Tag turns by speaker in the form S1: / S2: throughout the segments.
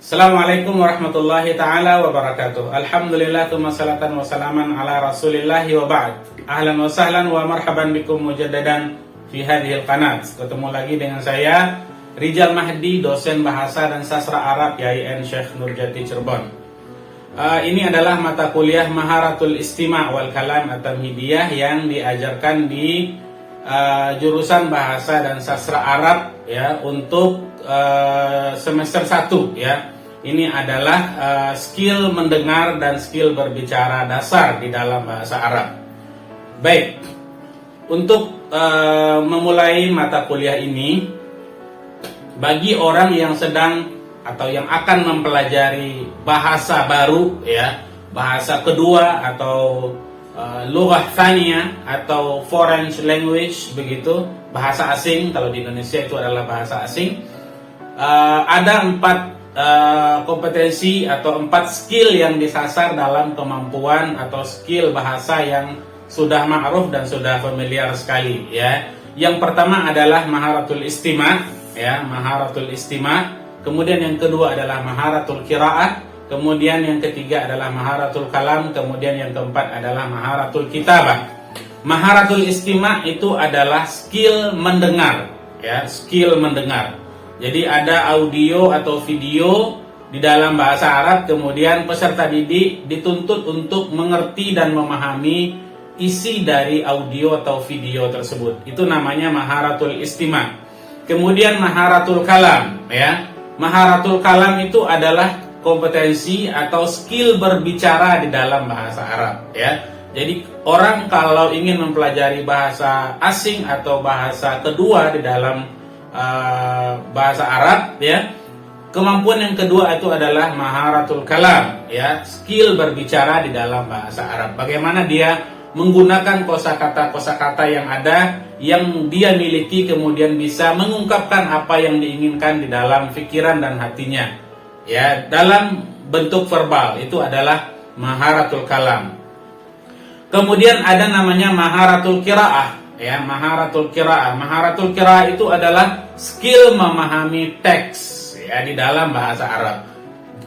S1: Assalamualaikum warahmatullahi ta'ala wabarakatuh. Alhamdulillah, thumma salatan wa salaman ala rasulillahi wa ba'd. Ahlan wa sahlan wa marhaban bikum mujaddadan fi hadhil qanat. Ketemu lagi dengan saya Rijal Mahdi, dosen bahasa dan sastra Arab YIN Syekh Nurjati Cirebon. Ini adalah mata kuliah Maharatul Istima' wal Kalam At-Tamhidiyah yang diajarkan di jurusan bahasa dan sastra Arab ya, untuk semester 1 ya. Ini adalah skill mendengar dan skill berbicara dasar di dalam bahasa Arab. Baik, untuk memulai mata kuliah ini, bagi orang yang sedang atau yang akan mempelajari bahasa baru ya, bahasa kedua atau lughah tsaniyah atau foreign language begitu, bahasa asing, kalau di Indonesia itu adalah bahasa asing. Ada 4 kompetensi atau 4 skill yang disasar dalam kemampuan atau skill bahasa yang sudah ma'ruf dan sudah familiar sekali ya. Yang pertama adalah Maharatul Istima' ya, Maharatul Istima'. Kemudian yang kedua adalah Maharatul Qiraah, kemudian yang ketiga adalah Maharatul Kalam, kemudian yang keempat adalah Maharatul Kitabah. Maharatul Istima' itu adalah skill mendengar ya, skill mendengar. Jadi ada audio atau video di dalam bahasa Arab, kemudian peserta didik dituntut untuk mengerti dan memahami isi dari audio atau video tersebut. Itu namanya Maharatul Istima'. Kemudian Maharatul Kalam ya. Maharatul Kalam itu adalah kompetensi atau skill berbicara di dalam bahasa Arab ya. Jadi orang kalau ingin mempelajari bahasa asing atau bahasa kedua di dalam bahasa Arab ya, kemampuan yang kedua itu adalah Maharatul Kalam ya, skill berbicara di dalam bahasa Arab. Bagaimana dia menggunakan kosakata yang ada, yang dia miliki, kemudian bisa mengungkapkan apa yang diinginkan di dalam pikiran dan hatinya ya, dalam bentuk verbal. Itu adalah Maharatul Kalam. Kemudian ada namanya Maharatul Qiraah ya, Maharatul Qiraah. Maharatul Qiraah itu adalah skill memahami teks ya di dalam bahasa Arab.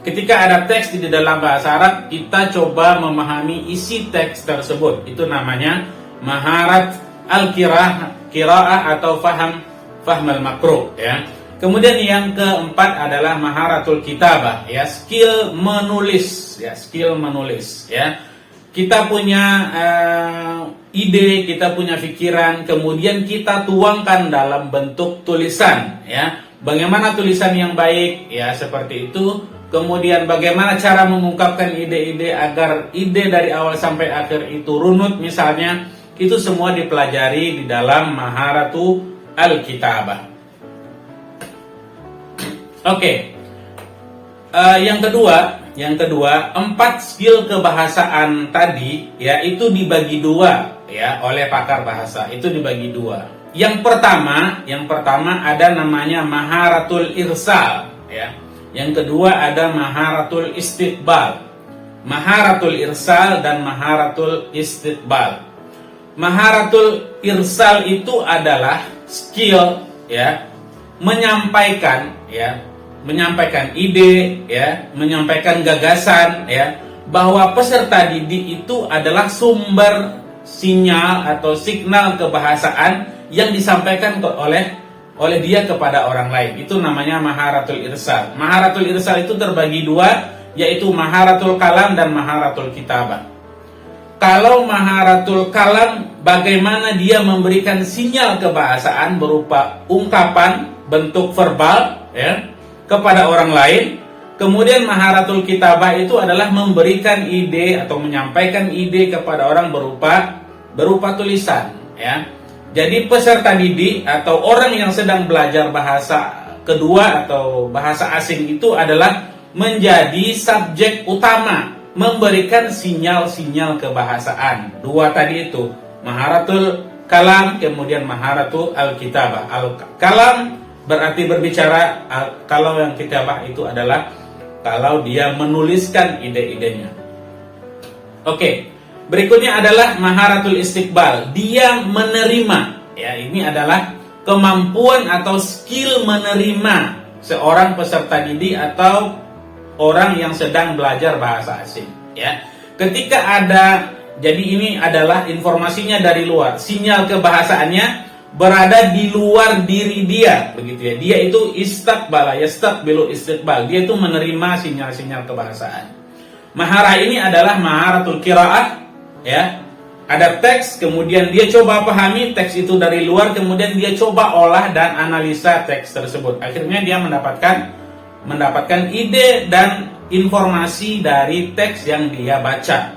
S1: Ketika ada teks di dalam bahasa Arab, kita coba memahami isi teks tersebut. Itu namanya Maharat al-Qiraah atau faham al-makruh ya. Kemudian yang keempat adalah Maharatul Kitabah ya, skill menulis ya, skill menulis ya. Kita punya ide, kita punya pikiran, kemudian kita tuangkan dalam bentuk tulisan ya. Bagaimana tulisan yang baik ya, seperti itu. Kemudian bagaimana cara mengungkapkan ide-ide agar ide dari awal sampai akhir itu runut misalnya. Itu semua dipelajari di dalam Maharatul Kitabah. Oke. Yang kedua, 4 skill kebahasaan tadi ya, itu dibagi 2 ya oleh pakar bahasa. Itu dibagi 2. Yang pertama ada namanya Maharatul Irsal ya. Yang kedua ada Maharatul Istiqbal. Maharatul Irsal dan Maharatul Istiqbal. Maharatul Irsal itu adalah skill ya, menyampaikan ide ya, menyampaikan gagasan ya, bahwa peserta didik itu adalah sumber sinyal atau signal kebahasaan yang disampaikan oleh dia kepada orang lain. Itu namanya Maharatul Irsal. Maharatul Irsal itu terbagi 2, yaitu Maharatul Kalam dan Maharatul Kitabah. Kalau Maharatul Kalam, bagaimana dia memberikan sinyal kebahasaan berupa ungkapan bentuk verbal ya, kepada orang lain. Kemudian Maharatul Kitabah itu adalah memberikan ide atau menyampaikan ide kepada orang berupa tulisan ya. Jadi peserta didik atau orang yang sedang belajar bahasa kedua atau bahasa asing itu adalah menjadi subjek utama, memberikan sinyal-sinyal kebahasaan. 2 tadi itu, Maharatul Kalam, kemudian Maharatul Kitabah. Al-Kalam berarti berbicara, kalau yang kitabah itu adalah kalau dia menuliskan ide-idenya. Oke, berikutnya adalah Maharatul Istiqbal. Dia menerima Ya, ini adalah kemampuan atau skill menerima seorang peserta didik atau orang yang sedang belajar bahasa asing. Ya, ketika ada, jadi ini adalah informasinya dari luar, sinyal kebahasaannya berada di luar diri dia, begitu ya. Dia itu istaqbala, yastaqbilu istiqbal. Dia itu menerima sinyal-sinyal kebahasaan. Maharah ini adalah maharatul qiraah, ya. Ada teks, kemudian dia coba pahami teks itu dari luar, kemudian dia coba olah dan analisa teks tersebut. Akhirnya dia mendapatkan ide dan informasi dari teks yang dia baca.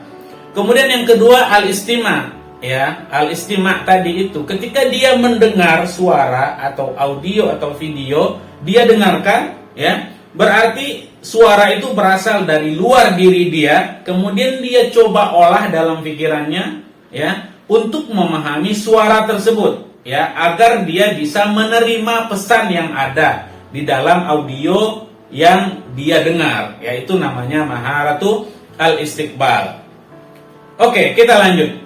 S1: Kemudian yang kedua, al-istima'. Ya, al-istima' tadi itu ketika dia mendengar suara atau audio atau video, dia dengarkan, ya. Berarti suara itu berasal dari luar diri dia, kemudian dia coba olah dalam pikirannya, ya, untuk memahami suara tersebut, ya, agar dia bisa menerima pesan yang ada di dalam audio yang dia dengar, yaitu namanya maharatu al-istiqbal. Oke, kita lanjut.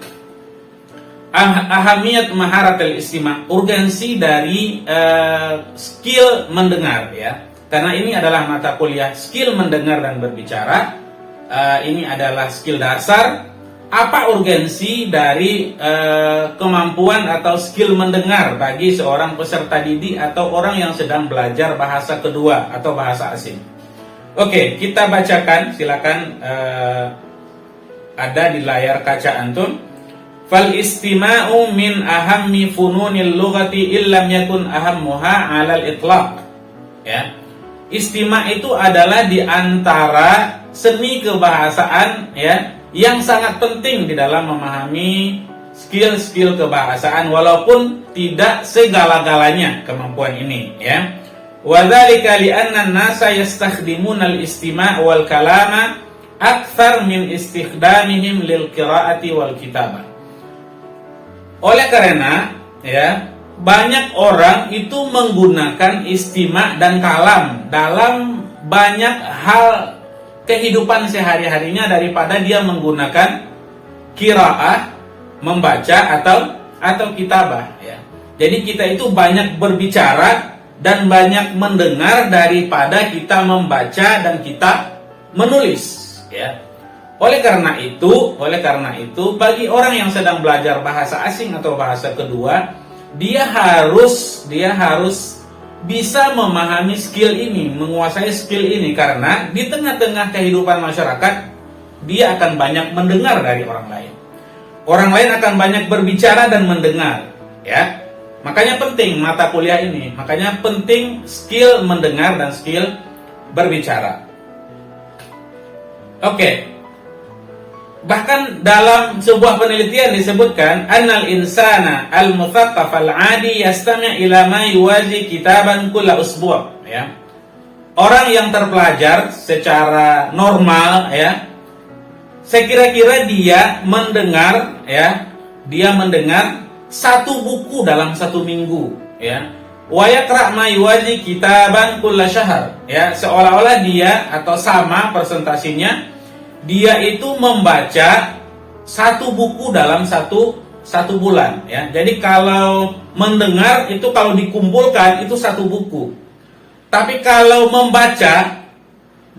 S1: Ahamiyat maharatul istima', urgensi dari skill mendengar, ya. Karena ini adalah mata kuliah skill mendengar dan berbicara. Ini adalah skill dasar. Apa urgensi dari kemampuan atau skill mendengar bagi seorang peserta didik atau orang yang sedang belajar bahasa kedua atau bahasa asing? Oke, kita bacakan, silakan, ada di layar kaca antum. Fal istima'u min ahammi fununil lughati illam yakun ahammuha 'alal itlaq. Ya. Istima' itu adalah di antara seni kebahasaan, ya, yang sangat penting di dalam memahami skill-skill kebahasaan, walaupun tidak segala-galanya kemampuan ini, ya. Wa dzalika li anna an-nasa yastakhdimuna al-istima' wal kalama akthar min istikhdamihim lil qira'ati wal kitabah. Oleh karena, ya, banyak orang itu menggunakan istima' dan kalam dalam banyak hal kehidupan sehari-harinya daripada dia menggunakan qiraah, membaca atau kitabah, ya. Jadi kita itu banyak berbicara dan banyak mendengar daripada kita membaca dan kita menulis, ya. Oleh karena itu, bagi orang yang sedang belajar bahasa asing atau bahasa kedua, dia harus bisa memahami skill ini, menguasai skill ini, karena di tengah-tengah kehidupan masyarakat dia akan banyak mendengar dari orang lain. Orang lain akan banyak berbicara dan mendengar, ya. Makanya penting mata kuliah ini, makanya penting skill mendengar dan skill berbicara. Oke. Bahkan dalam sebuah penelitian disebutkan annal insana al-muthaqqaf al-'adi yastami' ila ma yuwazi kitaban kulla usbu', ya. Orang yang terpelajar secara normal, ya, saya kira-kira dia mendengar, ya, satu buku dalam satu minggu, ya. Wa yaqra' ma yuwazi kitaban kulla syahr, ya, seolah-olah dia atau sama persentasinya dia itu membaca satu buku dalam satu bulan, ya. Jadi kalau mendengar itu kalau dikumpulkan itu satu buku. Tapi kalau membaca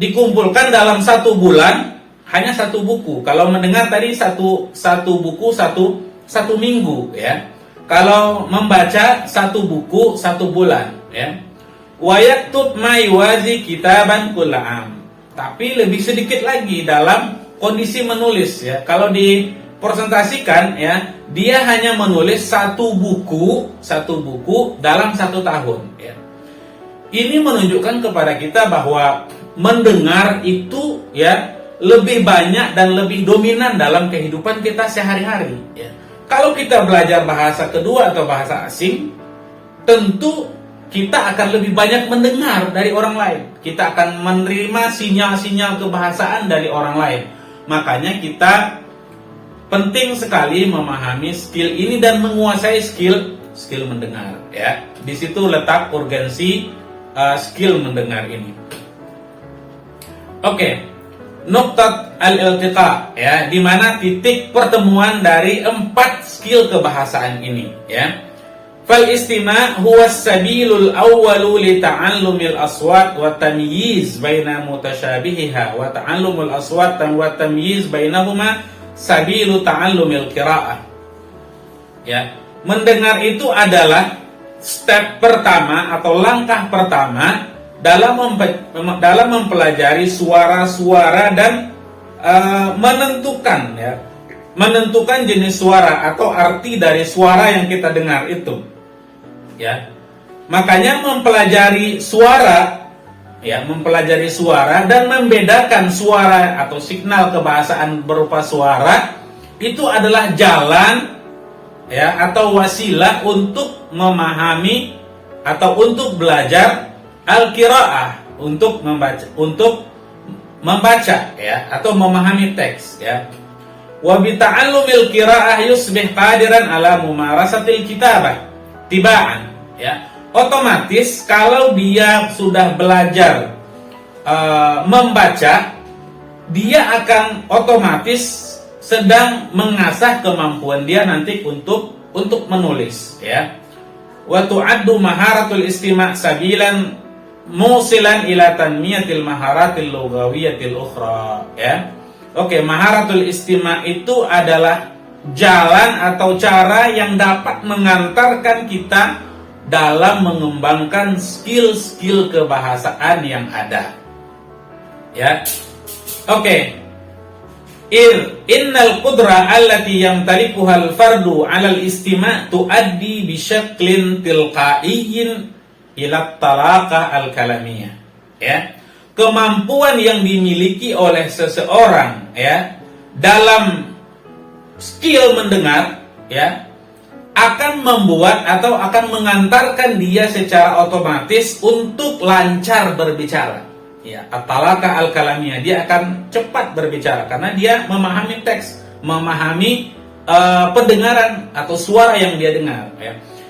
S1: dikumpulkan dalam satu bulan hanya satu buku. Kalau mendengar tadi satu buku satu minggu, ya. Kalau membaca satu buku satu bulan, ya. Wa yaktub ma yuwazi kitaban kulla 'am. Tapi lebih sedikit lagi dalam kondisi menulis, ya. Kalau dipresentasikan, ya, dia hanya menulis satu buku dalam satu tahun, ya. Ini menunjukkan kepada kita bahwa mendengar itu, ya, lebih banyak dan lebih dominan dalam kehidupan kita sehari-hari, ya. Kalau kita belajar bahasa kedua atau bahasa asing, tentu kita akan lebih banyak mendengar dari orang lain. Kita akan menerima sinyal-sinyal kebahasaan dari orang lain. Makanya kita penting sekali memahami skill ini dan menguasai skill mendengar, ya. Di situ letak urgensi skill mendengar ini. Oke. Nuqtat al-iltiqa, ya, di mana titik pertemuan dari 4 skill kebahasaan ini, ya. Fal istima' huwa as-sabilul awwalu li ta'allumil aswat wa tamyiz baina mutasyabihiha wa ta'allumul aswat wa tamyiz bainahuma sabilu ta'allumil qira'ah. Ya, mendengar itu adalah step pertama atau langkah pertama dalam mempelajari suara-suara dan menentukan jenis suara atau arti dari suara yang kita dengar itu. Ya, makanya mempelajari suara dan membedakan suara atau signal kebahasaan berupa suara itu adalah jalan atau wasilah untuk memahami atau untuk belajar al-qiraah, untuk membaca atau memahami teks Wa bi ta'allumil qiraah yusbih qadiran ala mumarasatil kitabah tibaan otomatis kalau dia sudah belajar membaca, dia akan otomatis sedang mengasah kemampuan dia nanti untuk menulis Wa tu'addu maharatul istima' sabilan musilan ila tanmiyatil maharatil lughawiyatil ukhra Oke, maharatul istima' itu adalah jalan atau cara yang dapat mengantarkan kita dalam mengembangkan skill-skill kebahasaan yang ada. Oke. Innal qudra allati yamtalikuha al-fardu 'ala al-istima' tuaddi bi syaklin tilqa'iyyin ila talaqah al-kalamiyah. Kemampuan yang dimiliki oleh seseorang dalam skill mendengar akan membuat atau akan mengantarkan dia secara otomatis untuk lancar berbicara. At-talaqah al-kalamiyah, dia akan cepat berbicara karena dia memahami teks, memahami pendengaran atau suara yang dia dengar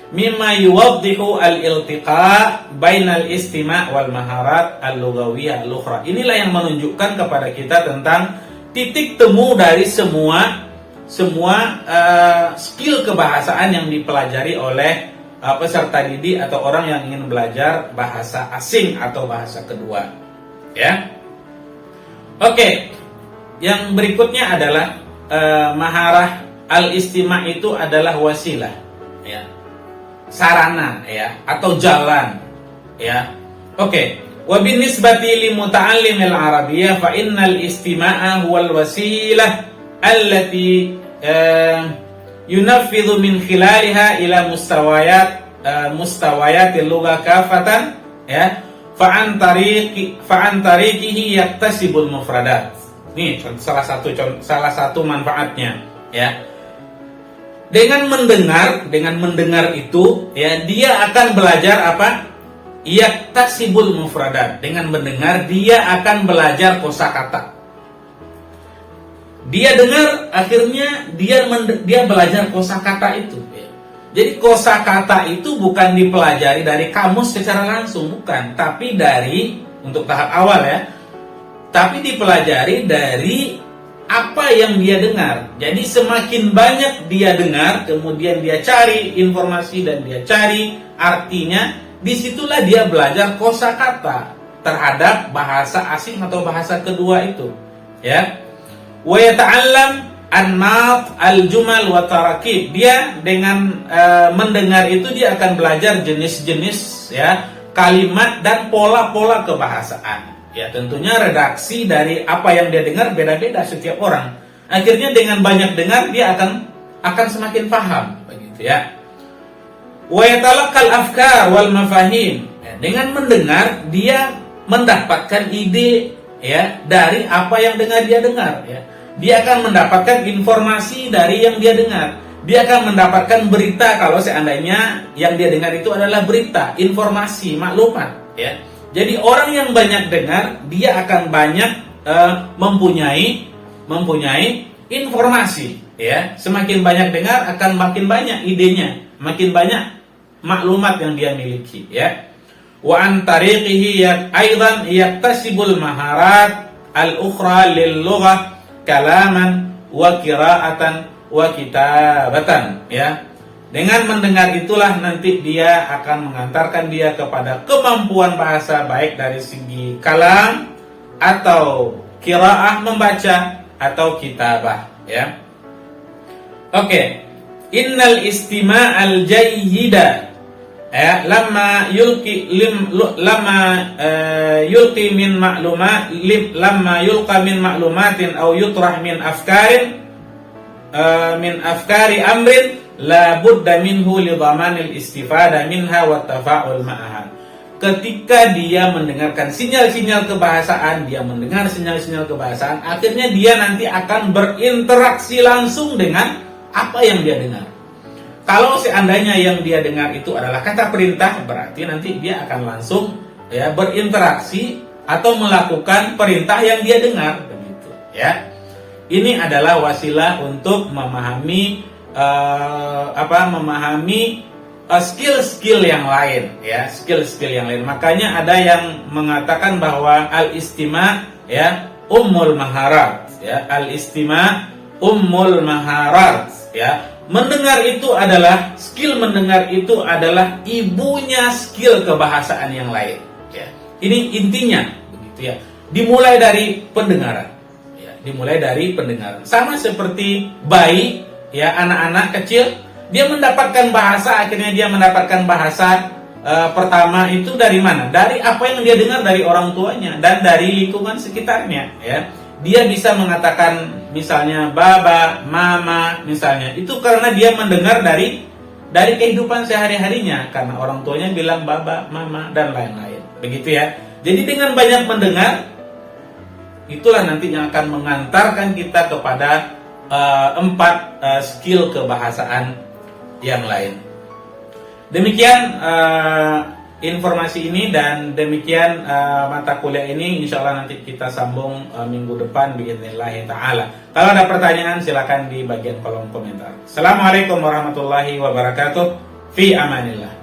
S1: mimma yuwaddihu al-iltiqa bainal istima' wal maharat al-lughawiyah al-ukhra. Inilah yang menunjukkan kepada kita tentang titik temu dari semua skill kebahasaan yang dipelajari oleh peserta didik atau orang yang ingin belajar bahasa asing atau bahasa kedua. Oke. Yang berikutnya adalah maharah al-istima' itu adalah wasilah sarana atau jalan Oke. Wa binisbati li muta'allimil arabiyyah fa innal istima'a huwal wasilah allati yunaffidhu min khilaliha ila mustawayatil lugha kafatan fa an tariqihi yaktasibul mufradat. Ini salah satu manfaatnya Dengan mendengar itu dia akan belajar apa? Yaktasibul mufradat. Dengan mendengar dia akan belajar kosakata. Dia dengar, akhirnya dia belajar kosakata itu. Jadi kosakata itu bukan dipelajari dari kamus secara langsung, bukan, tapi untuk tahap awal tapi dipelajari dari apa yang dia dengar. Jadi semakin banyak dia dengar, kemudian dia cari informasi dan dia cari artinya, disitulah dia belajar kosakata terhadap bahasa asing atau bahasa kedua itu. Wa yata'allam an-nat al-jumal wa tarakib. Dia dengan mendengar itu dia akan belajar jenis-jenis kalimat dan pola-pola kebahasaan. Tentunya redaksi dari apa yang dia dengar beda-beda setiap orang. Akhirnya dengan banyak dengar dia akan semakin paham begitu Wa yatalaqqal afkar wal mafahim. Dengan mendengar dia mendapatkan ide dari apa yang dia dengar. Dia akan mendapatkan informasi dari yang dia dengar. Dia akan mendapatkan berita kalau seandainya yang dia dengar itu adalah berita, informasi, maklumat. Jadi orang yang banyak dengar, dia akan banyak mempunyai informasi. Semakin banyak dengar akan makin banyak idenya, makin banyak maklumat yang dia miliki. Wa an tariqihi aidan yaktasibul maharat al-ukhra lil lughah kalaman wa qira'atan wa kitabatan. Dengan mendengar itulah nanti dia akan mengantarkan dia kepada kemampuan bahasa, baik dari segi kalam atau qiraah membaca atau kitabah, ya. Oke. Innal istima'al jayyida, ya, lamma yulqi min ma'lumat lamma yulqa min ma'lumatin aw yutrah min afkari amrin la budda minhu li dhamanil istifada minha wa tafa'ul ma'aha. Ketika dia mendengarkan sinyal-sinyal kebahasaan, dia mendengar sinyal-sinyal kebahasaan, akhirnya dia nanti akan berinteraksi langsung dengan apa yang dia dengar. Kalau seandainya yang dia dengar itu adalah kata perintah, berarti nanti dia akan langsung, ya, berinteraksi atau melakukan perintah yang dia dengar, begitu, ya. Ini adalah wasilah untuk memahami skill-skill yang lain, ya, skill-skill yang lain. Makanya ada yang mengatakan bahwa al-istima', ya, ummul maharat, ya, al-istima' ummul maharat, ya. Mendengar itu adalah skill, mendengar itu adalah ibunya skill kebahasaan yang lain, ya. Ini intinya, begitu, ya. Dimulai dari pendengaran, ya, dimulai dari pendengaran. Sama seperti bayi, ya, anak-anak kecil, dia mendapatkan bahasa, akhirnya dia mendapatkan bahasa pertama itu dari mana? Dari apa yang dia dengar dari orang tuanya dan dari lingkungan sekitarnya, ya. Dia bisa mengatakan misalnya baba, mama, misalnya. Itu karena dia mendengar dari kehidupan sehari-harinya, karena orang tuanya bilang baba, mama, dan lain-lain. Begitu, ya. Jadi dengan banyak mendengar, itulah nanti yang akan mengantarkan kita kepada 4 skill kebahasaan yang lain. Demikian informasi ini dan demikian mata kuliah ini. Insyaallah nanti kita sambung minggu depan biidznillah taala. Kalau ada pertanyaan silakan di bagian kolom komentar. Assalamualaikum warahmatullahi wabarakatuh. Fi amanillah.